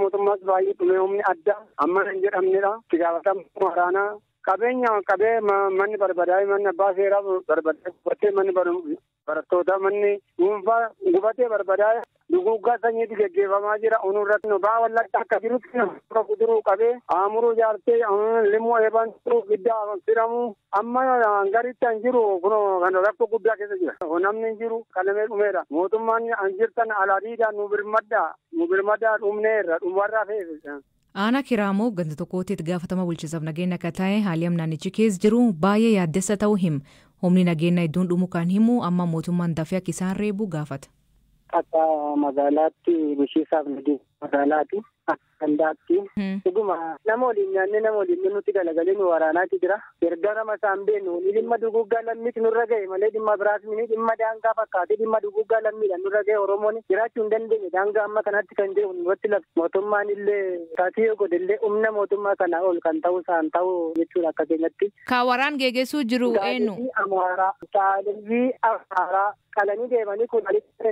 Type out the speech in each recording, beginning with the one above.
mootummaas baay'ee dhume humni addaa amma hin jedhamnedha. Itti gaafatamuu waraanaa qabeenya qabee manni barbadaa'e manni abbaa seeraa barbadaa'e gubatee manni barattoota manni dhuunfaa gubatee barbadaa'e duguuggaa sanyiitu geggeeffamaa jira. Onurratti ba'aa wallaggaa akka jirutti nama kuduruu qabee aamuruu jaartee limmoo eebaan turuu giddaa firamuu amma garitti an jiru kan rakkoo guddaa keessa jira. Namni hin jiru qalamee dhumeedha. Mootummaan an jirtan alaadiidhaan nu birmaddaa dhumneerra dhumarraa fe'e. Aanaa Kiraamoo ganda tokkootti itti gaafatama bulchiinsaaf nageenya akka ta'e haalli naannichi keessa jiru baay'ee yaaddessa ta'uu hima. Humni nageenya iddoon dhumu kan himu amma mootummaan dafee akka isaan reebu gaafata. Akka magaalaatti bulchiinsaaf nageenya magaalaatti gandaatti dhuguma nama waliin nyaannee nama waliin nuti galagalee nu waraanaatti jira. Erga nama isaan beenu dhimma duguuggaa lammiitti nurra ga'e malee dhimma biraas dhimma daangaa fakkaate dhimma duguuggaa lammiidhaan nurra ga'e Oromoon jiraachuu hin dandeenye. Daangaa amma kanatti kan jiru nurratti labsi mootummaan illee taasii yoo godhellee humna mootummaa kanaa ol kan ta'u isaan ta'u jechuudha akka keenyatti. Ka waraan geeggeessuu jiru eenyu? Saalii Amaaraa qalanii deemanii kun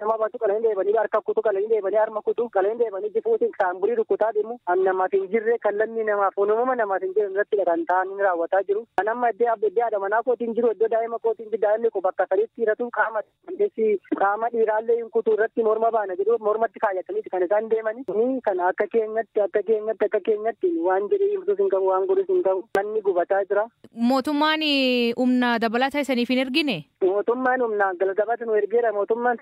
nama baatu qalanii deemanii harka kutu qalanii deemanii harma kutu qalanii deemanii jifuutiin saamburii rukutaa deemu namaaf hin jirre kan lammii namaaf uumama namaaf hin jirre irratti kan ta'anii raawwataa jiru. Kan amma iddoo haadha manaa kootiin jiru iddoo daa'ima kootiin daa'imni kun bakka sadiitti hiratu qaama dhiiraallee hin kutu irratti morma baana jedhu mormatti kaayatanii kan isaan deemanii kan akka keenyatti waan jedhee ibsus hin qabu waan godhus hin qabu manni gubataa jira. Mootummaan humna dabalataa isaniif hin ergine? Mootummaan humna galgabatu nu ergeera. Mootummaan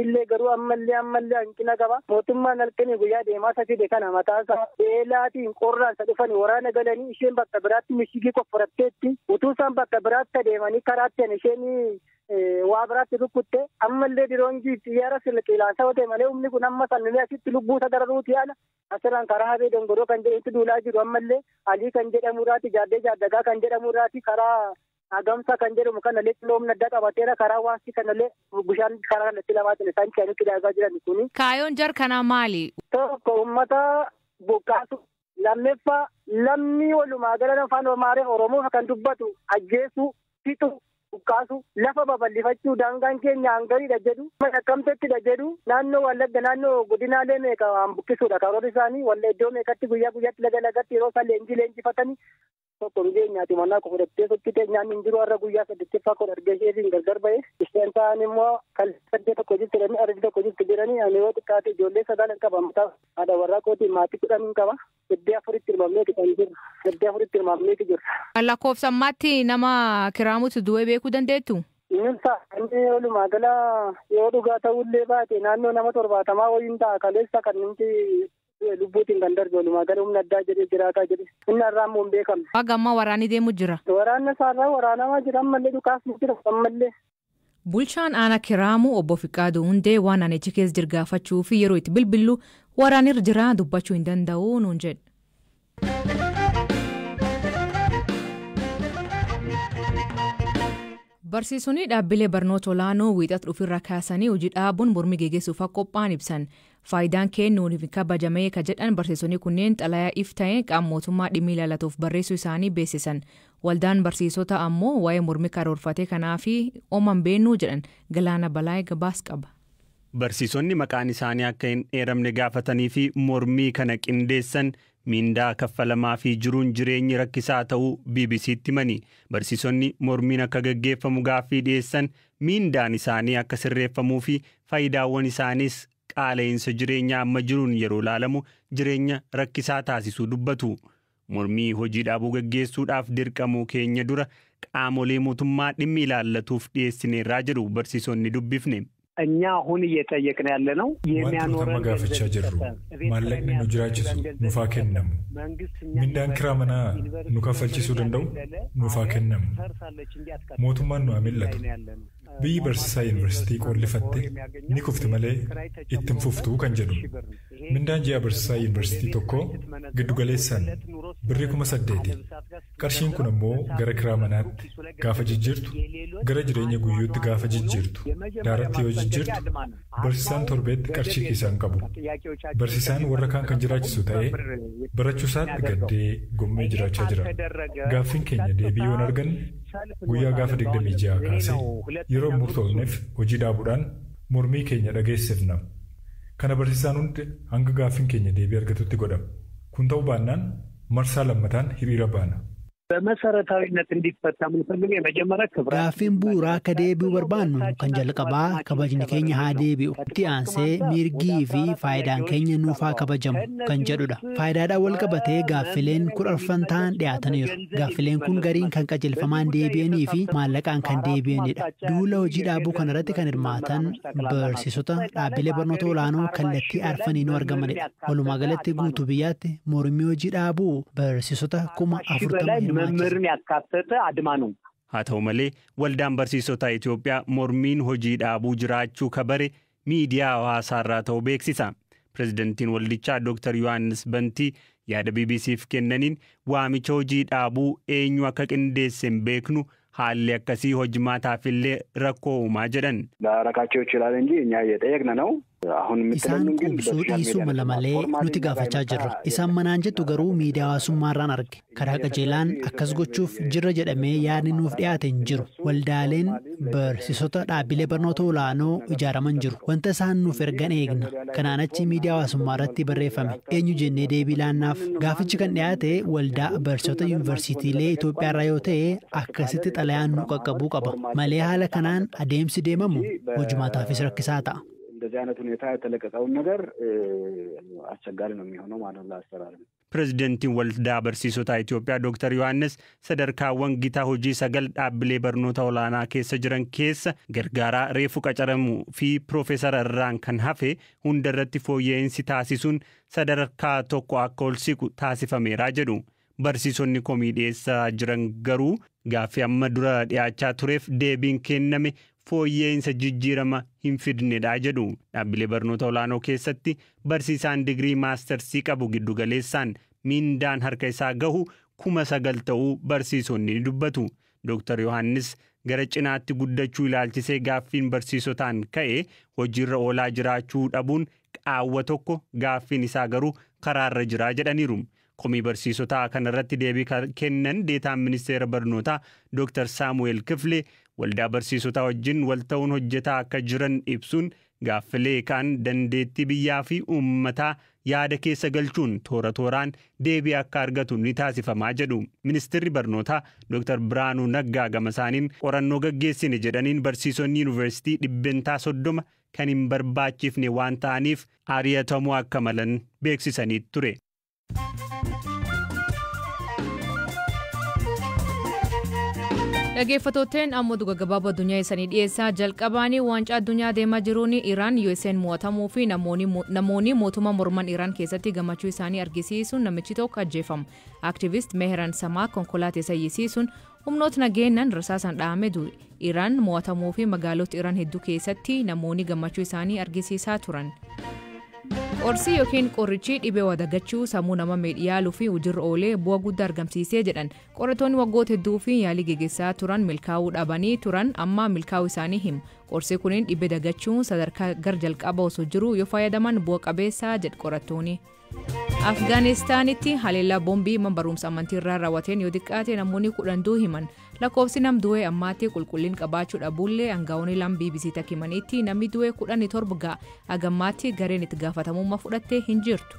illee garuu ammallee hanqina qaba. Mootummaan halkanii guyyaa deemaa saside kana mataasaa beelaatiin qorraan isa dhufanii waraana galanii isheen bakka biraatti mishigii qofforatteetti utuu isaan bakka biraatti adeemanii karaatti isheen waa biraatti rukkutte ammallee diroongii xiyyaara silqiilaasaa ta'e malee humni kun amma sannilee asitti lubbuusa dararuuti yaala. Asirraan karaa habee dongoroo kan jedhetti duulaa jiru ammallee alii kan jedhamurraati jaaddee jaaddagaa kan jedhamurraati karaa agamsa kan jedhamu kanallee loomna adda qabateera karaa waanti kanallee bishaan karaa kanatti lamaatiin isaan ce'anii daagaa jiran kuni. Kaayoon jar kanaa maali? Tokko uummata buqqaasu lammeeffaa lammii walumaa gala afaan Oromoo kan dubbatu ajjeesu fixu buqqaasu lafa babal'ifachuu daangaan keenya hangariidha jedhu akkamtettidha jedhu naannoo wallagga naannoo godinaalee meeqa waan buqqisuudha karoora isaanii walla iddoo meeqatti guyyaa guyyaatti lagatti yeroo isaan leenjifatanii tokko nyaati mannaa ko fudhattee sokkitee nyaanni hin jiru har'a guyyaa saddeettaffaa kun argee isheetiin gargar ba'e isheen ta'an immoo kan saddee tokko jirti jedhanii ardi tokko jirti jedhanii ani yoo xiqqaate ijoollee sagal qaba mataa haadha warraa kootiin maatii 10 qaba iddoo afuritti hirmaamneeti jirra. Lakkoofsammaatti nama kiraamutti du'ee beekuu dandeettu? Inni walumaa gala yoo dhugaa ta'ullee baate naannoo nama 70 wayiin ta'a kaleessa kan nuti lubbuutiin kan darbe walumaa gala humna addaa jedhee jiraataa jedhe inni irraa immoo hin beekamne. Amma waraanni deemu jira. Waraanni isaarraa waraanamaa jira ammallee dhukaasni jira ammallee. Bulchaan aanaa Kiraamuu obbo Fiqaaduu Hundee waan aanichi keessa jirgaafachuu fi yeroo itti bilbilu waraanirra jira dubbachuu hin danda'u nuun jedhe. Barsiisonni dhaabbilee barnoota olaanoo wiixata dhufirra kaasanii hojii dhaabuun mormii geggeessuuf akka qophaa'an ibsan. Faayidaan kennuuf kabajamee ka jedhan barsiisonni kunneen xalayaa if ta'e qaama mootummaa dhimmi ilaalatuuf barreessuu isaanii beeksisan. Waldaan barsiisota ammoo waa'ee mormii karoorfatee kanaa fi ooman beennuu jedhan Galaana Balaayee gabaas qaba. Barsiisonni maqaan isaanii akka hin eeramne gaafatanii fi mormii kana qindeessan miindaa kaffalamaa fi jiruun jireenyi rakkisaa ta'uu BBC'tti himani. Barsiisonni mormiin akka gaggeeffamu gaaffii dhiyeessan miindaan isaanii akka sirreeffamuu fi faayidaawwan isaaniis qaala'insa jireenyaa amma jiruun yeroo ilaalamu jireenya rakkisaa taasisuu dubbatu. Mormii hojii dhaabuu gaggeessuudhaaf dirqamuu keenya dura qaamolee mootummaa dhimmi ilaallatuuf dhiyeessineerraa jedhu barsiisonni dubbifne. እኛ አሁን እየጠየቅን ያለ ነው የሚያኖረን ማጋፈቻ ጀሩ ማለቅ ነው ጅራችሱ ኑፋ ከነሙ ሚንዳን ክራመና ኑካፈልቺሱ ደንደው ኑፋ ከነሙ ሞቱማን ነው አመለጡ ብይ በርሲሳ ዩኒቨርሲቲ ቆልፈቴ ኒኩፍት መሌ ኢትንፉፍቱ ከንጀዱ ሚንዳን ጂያ በርሲሳ ዩኒቨርሲቲ ቶኮ ግዱ ገሌሰን ብሪ ኩመ ሰደቲ ቀርሺን ኩነሞ ገረ ክራመናት ጋፈ ጅጅርቱ ገረ ጅሬኛ ጉዩት ጋፈ ጅጅርቱ ዳራት jirtu barsiisaan torbeetti qarshii keessaan qabu barsiisaan warra kaan kan jiraachisu ta'ee barachuusaatti gaddee gommee jiraachaa jira gaaffiin keenya deebii yoon arganne guyyaa gaafa 26 kaasee yeroo murtoofneef hojii dhaabuudhaan mormii keenya dhageessifna Kana barsiisaan hundi hanga gaaffiin keenya deebii argatutti godhama. Kun ta'uu baannaan marsaa lammataan hiriira baana. በመሰረታዊነት እንዲፈታ የምንፈልገው የመጀመሪያ ክብራ gaaffiin bu'uuraa akka deebi'u barbaannu kan jalqabaa kabajni keenya haa deebi'u itti aansee mirgii fi faayidaan keenya nuuf haa kabajamu kan jedhudha. Faayidaadhaan wal qabatee gaaffileen 10 ta'an dhiyaataniiru. Gaaffileen kun gariin kan qajeelfamaan deebi'anii fi maallaqaan kan deebi'anidha. Duula hojii dhaabuu kanarratti kan hirmaatan barsiisota dhaabbilee barnoota olaanoo kallattii arfaniinuu argamanidha. Walumaa galatti guutuu biyyaatti mormii hojii dhaabuu barsiisota 40,000 መምህርን ያካተተ አድማ ነው። haa ta'u malee waldaan barsiisota Itoophiyaa mormiin hojii dhaabuu jiraachuu kabare miidiyaa hawaasaarraa ta'uu beeksisa. Pireezidantiin waldichaa Dr. Yohaannis Bantii yaada BBC'f kennaniin waamicha hojii dhaabuu eenyu akka qindeesse hin beeknu haalli akkasii hojimaataafillee rakkoo uumaa jedhan. Rakkachuu ይችላል እንጂ እኛ እየጠየቅን ነው። Isaan quubsuu dhiisuu mala malee nuti gaafachaa jirra. Isaan manaan jettu garuu miidiyaa hawaasummaarraan arge. Karaa qajeelaan akkas gochuuf jirra jedhamee yaadni nuuf dhiyaate hin jiru. Waldaaleen barsiisota dhaabbilee barnoota olaanoo ijaaraman jiru. Wanta isaan nuuf ergan eegna. Kanaan achi miidiyaa hawaasummaarratti barreeffame. Eenyu jennee deebii laannaaf. Gaafichi kan dhiyaate waldaa barsiisota yuunivarsiitiilee Itoophiyaarraa yoo ta'e akkasitti xalayaan nu qaqqabuu qaba. Malee haala kanaan adeemsi deemamu hojimaataafis rakkisaa ta'a. እንደዚህ አይነት ሁኔታ የተለቀቀውን ነገር አስቸጋሪ ነው የሚሆነው ማለት ነው አሰራር ነው። Pireezidantiin waldaa barsiisota Itoophiyaa Dr. Yohaannis sadarkaawwan gitaa hojii 9 dhaabbilee barnoota olaanaa keessa jiran keessa gargaaraa reefu qacaramuu fi piroofeesara irraan kan hafe hundarratti fooyya'insi taasisuun sadarkaa tokko akka ol siqu taasifameera jedhu. Barsiisonni komii dhiyeessaa jiran garuu gaaffii amma dura dhiyaachaa tureef deebiin kenname fooyya'insa jijjiirama hin fidnedha jedhu. Dhaabbilee barnoota olaanoo keessatti barsiisaan digirii maastarsii qabu giddugaleessaan miindaan harka isaa gahu 9,000 ta'uu barsiisonni ni dubbatu. Dr. Yohaannis gara cinaatti guddachuu ilaalchisee gaaffiin barsiisotaan ka'e hojiirra oolaa jiraachuu dhabuun qaawwa tokko gaaffiin isaa garuu karaarra jira jedhaniiru. Komii barsiisotaa kanarratti deebii kennan deetaan ministeera barnootaa Dr. Saamu'eel Kiflee waldaa barsiisotaa wajjin wal ta'uun hojjetaa akka jiran ibsuun gaaffilee kaan dandeettii biyyaa fi uummataa yaada keessa galchuun toora tooraan deebii akka argatu ni taasifamaa jedhu. Ministeerri barnootaa Dr. Biraanuu Naggaa gama isaaniin qorannoo gaggeessine jedhaniin barsiisonni yuunivarsiitii 30 kan hin barbaachifne waan ta'aniif ari'atamuu akka malan beeksisanii ture. Dhaggeeffattootni amma duga gabaabaa addunyaa isanii dhiyeessaa jalqabaanii waancaa addunyaa deemaa jiruun Iraan USA'n mo'atamuu fi namoonni mootummaa morman Iraan keessatti gammachuu isaanii argisiisuun namichi tokko ajjeefamu. Aktiivist Meheran Samaa konkolaataa sayyisiisuun humnoota nageenyaan rasaasaan dhahamee du'e. Iraan mo'atamuu fi magaalota Iraan hedduu keessatti namoonni gammachuu isaanii argisiisaa turan. Qorsii yookiin qorichi dhibee wadagachuu sammuu nama yaaluu fi hojiirra oolee bu'aa guddaa argamsiisee jedhan. Qorattoonni waggoota hedduu fi yaalii gaggeessaa turan milkaa'uu dhabanii turan amma milkaa'uu isaanii himu. Qorsii kuniin dhibee dagachuu sadarkaa gar jalqaba osoo jiru yoo fayyadaman bu'a qabeessaa jedhu qorattoonni. Afgaanistaanitti haleellaa boombii mana barumsa amantii irraa raawwateen yoo xiqqaate namoonni 10 himan. Lakkoofsi nam du'ee ammaatti qulqullina qabaachuu dhabuullee aangawoonni lama BBC himanitti namni du'ee 17 ga'a. Agammaatti gareen itti gaafatamummaa fudhattee hin jirtu.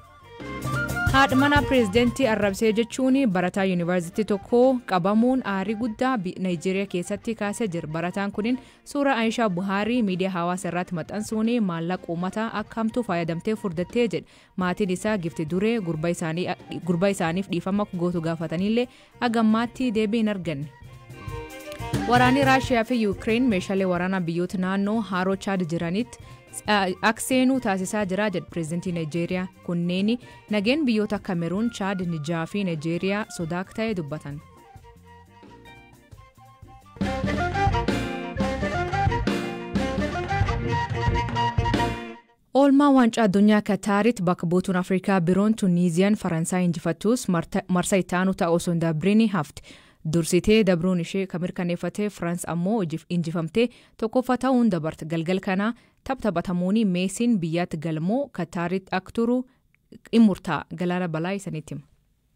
Haadha manaa pireezidantii arrabsee jechuun barataa yuunivarsiitii tokko qabamuun aarii guddaa Naayijeeriyaa keessatti kaasee jira. Barataan kunin suuraa Aayishaa Buhaarii miidiyaa hawaasaa irratti maxxansuun maallaqa uummataa akka hamtuu fayyadamtee furdattee jedhe. Maatiin isaa gifti duree gurba isaaniif dhiifama gootu gaafatanillee agammaatti deebii hin arganne. Waraanni Raashiyaa fi Yuukireen meeshaalee waraanaa biyyoota naannoo haroo Chaad jiranitti akseenuu taasisaa jira jedhe pireezidantii Naayijeeriyaa. Kunneen nageen biyyoota Kameruun, Chaad, Nijaa fi Naayijeeriyaa sodaa ta'ee dubbatan. Oolmaa waancaa addunyaa Kataaritti bakka buutuun Afrikaa biroon Tuniiziyaan Faransaay injifattus marsa itti aanu ta'uu osoo hin dabrini hafte. Dursitee dabruun ishee kan mirkaneeffatee Firaans ammoo injifamtee tokkoffaa ta'uun dabarte. Galgal kana taphatamuun Meesiin biyyaatti galmoo Kataaritti akka turu in murtaa'a. Galaana balaa isanitti hima.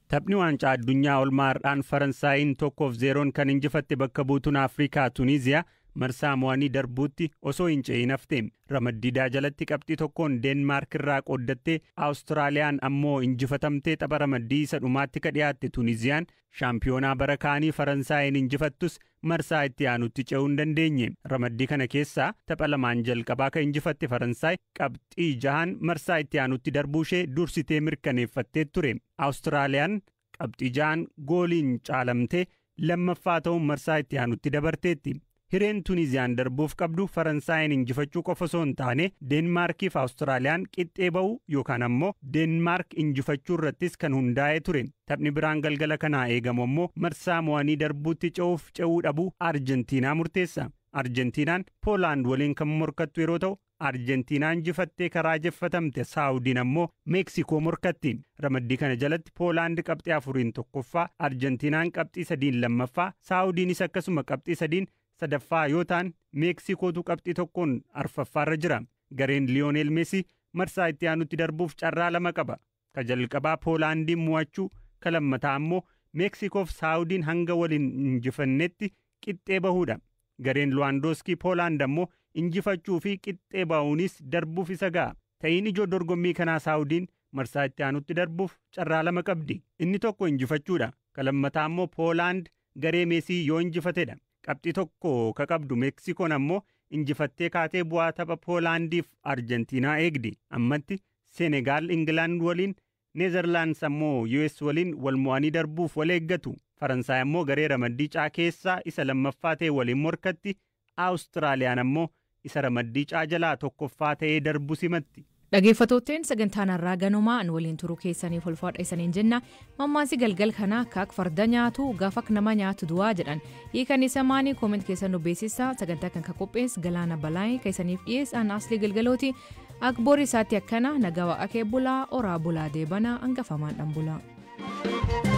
Taphni waancaa addunyaa oolmaa har'aan Faransaayiin 1-0 kan injifatte bakka buutuun Afrikaa Tuniiziyaa marsaa mo'anii darbuutti osoo hin ce'in hafte. Ramaddiidaa jalatti qabxii tokkoon Deenmaark irraa qooddattee Awustiraaliyaan ammoo injifatamtee tapha ramaddii isa dhumaatti ka dhiyaatte Tuniziyaan shaampiyoonaa bara kaanii Faransaayiin injifattus marsaa itti aanutti ce'uu hin dandeenye. Ramaddii kana keessaa tapha lamaan jalqabaa ka injifatte Faransaay qabxii 6 marsaa itti aanutti darbuushee dursitee mirkaneeffattee ture. Awustiraaliyaan qabxii 6 gooliin caalamtee lammaffaa ta'uun marsaa itti aanutti dabarteetti. Hireen Tuniziyaan darbuuf qabdu Faransaayiin injifachuu qofa osoo hin taane Deenmaarkii fi Awustiraaliyaan qixxee ba'uu yookaan ammoo Deenmaark injifachuu irrattis kan hundaa'ee ture. Taphni biraan galgala kanaa eegamu ammoo marsaa mo'anii darbuutti ce'uuf ce'uu dhabuu Arjentiinaa murteessa. Arjentiinaan Poolaand waliin kan morkattu yeroo ta'u Arjentiinaan injifattee karaa jeffatamte Saawudiin ammoo Meeksikoo morkatti. Ramaddii kana jalatti Poolaand qabxii 4 tokkoffaa, Arjentiinaan qabxii 3 lammaffaa, Saawudiinis akkasuma qabxii 3 sadaffaa yoo ta'an Meeksikootu qabxii 1 arfaffaarra jira. Gareen Liyoonel Meesii marsaa itti aanutti darbuuf carraa 2 qaba. Ka jalqabaa Poolaandiin mo'achuu, ka lammataa ammoo Meeksikoof Saawudiin hanga waliin injifannetti qixxee bahuudha. Gareen Luwaandooskii Poolaand ammoo injifachuu fi qixxee bahuunis darbuuf isa ga'a. Ta'iin ijoo dorgommii kanaa Saawudiin marsaa itti aanutti darbuuf carraa 2 qabdi. Inni tokko injifachuudha. Ka lammataa ammoo Poolaand garee Meesii yoo injifatedha. Qabxii 1 ka qabdu Meeksikoon ammoo injifattee kaatee bu'aa tapha Poolaandiif Arjentiinaa eegdi. Ammatti Senegaal Ingilaand waliin, Neezerlaandis ammoo US waliin wal mo'anii darbuuf wal eeggatu. Faransaay ammoo garee ramaddii caa keessaa isa lammaffaa ta'e waliin morkatti. Awustiraaliyaan ammoo isa ramaddii caa jalaa tokkoffaa ta'ee darbu simatti. Dhaggeeffattootteen sagantaan har'aa ganumaan waliin turuu keessaniif ulfaadha isaniin jenna. Mammaasi galgal kanaa akka farda nyaatu gaafa nama nyaatu du'aa jedhan. Hiikan isa maanii kooment keessan nu beeksisa. Sagantaa kan qophees Galaana Balaayee kan isaniif dhiyeessan Asli Galgalooti. Akboor isaatti akkana nagaa waaqee bulaa oraa bulaa deebanaa hangafamaan dhan bulaa.